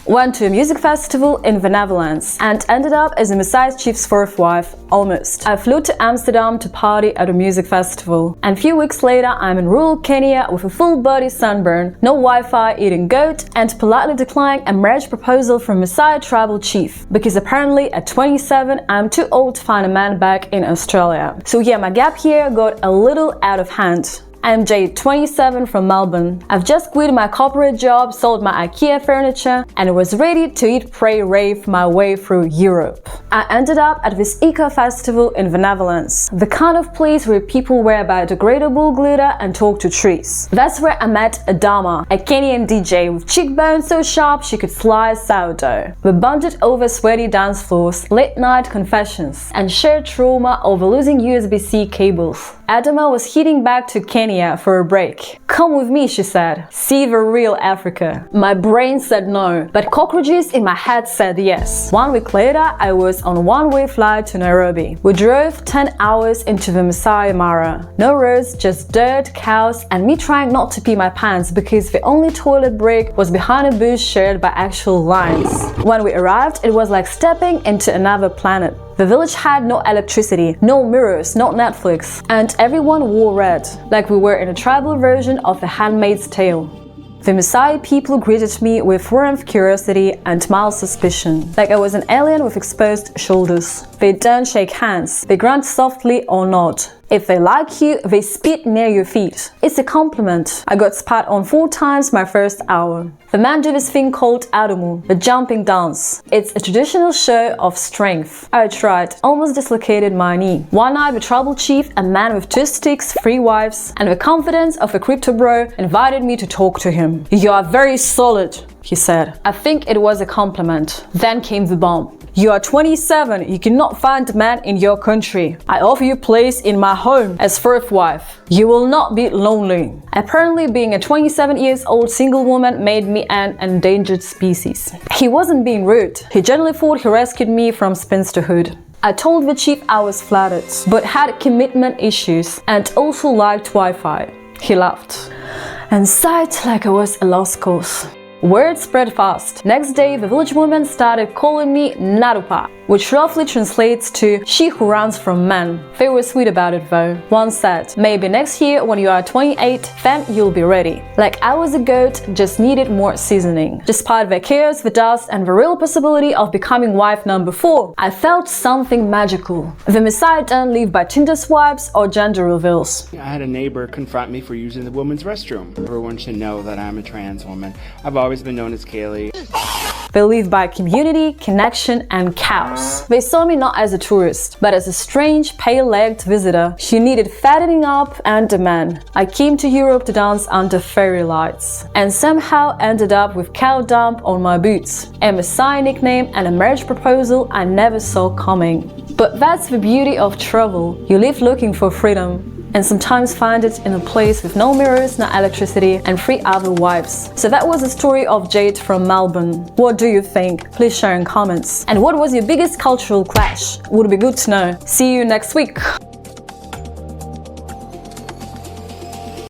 went to a music festival in the Netherlands, and ended up as a Maasai chief's fourth wife, almost. I flew to Amsterdam to party at a music festival, and a few weeks later I'm in rural Kenya with a full body sunburn, no Wi-Fi, eating goat, and politely declining a marriage proposal from Maasai tribal chief, because apparently at 27 I'm too old to find a man back in Australia. So yeah, my gap year got a little out of hand. I'm Jade, 27, from Melbourne. I've just quit my corporate job, sold my IKEA furniture, and was ready to eat, pray, rave my way through Europe. I ended up at this eco festival in the Netherlands, the kind of place where people wear biodegradable glitter and talk to trees. That's where I met Adama, a Kenyan DJ with cheekbones so sharp she could slice sourdough. We bonded over sweaty dance floors, late night confessions, and shared trauma over losing USB-C cables. Adama was heading back to Kenya for a break. "Come with me," she said. "See the real Africa." My brain said no, but cockroaches in my head said yes. 1 week later, I was on a one-way flight to Nairobi. We drove 10 hours into the Maasai Mara. No roads, just dirt, cows, and me trying not to pee my pants because the only toilet break was behind a bush shared by actual lions. When we arrived, it was like stepping into another planet. The village had no electricity, no mirrors, no Netflix, and everyone wore red, like we were in a tribal version of The Handmaid's Tale. The Maasai people greeted me with warmth, curiosity, and mild suspicion, like I was an alien with exposed shoulders. They don't shake hands, they grunt softly or nod. If they like you, they spit near your feet. It's a compliment. I got spat on 4 times my first hour. The men do this thing called adumu, the jumping dance. It's a traditional show of strength. I tried, almost dislocated my knee. One night the tribal chief, a man with 2 sticks, 3 wives, and the confidence of a crypto bro, invited me to talk to him. "You are very solid," he said. I think it was a compliment. Then came the bomb. "You are 27, you cannot find a man in your country. I offer you a place in my home as fourth wife. You will not be lonely." Apparently, being a 27 years old single woman made me an endangered species. He wasn't being rude. He generally thought he rescued me from spinsterhood. I told the chief I was flattered, but had commitment issues and also liked Wi-Fi. He laughed and sighed like I was a lost cause. Word spread fast. Next day, the village women started calling me Narupa, which roughly translates to "she who runs from men." They were sweet about it though. One said, "Maybe next year when you are 28, then you'll be ready." Like I was a goat, just needed more seasoning. Despite the chaos, the dust, and the real possibility of becoming wife number 4, I felt something magical. The Maasai don't live by Tinder swipes or gender reveals. I had a neighbor confront me for using the women's restroom. Everyone should know that I'm a trans woman. I've always been known as Kaylee. They live by community, connection, and cows. They saw me not as a tourist, but as a strange, pale-legged visitor who needed fattening up and a man. I came to Europe to dance under fairy lights, and somehow ended up with cow dump on my boots, a Maasai nickname, and a marriage proposal I never saw coming. But that's the beauty of travel. You live looking for freedom, and sometimes find it in a place with no mirrors, no electricity, and 3 other wives. So that was the story of Jade from Melbourne. What do you think? Please share in comments. And what was your biggest cultural clash? Would be good to know. See you next week.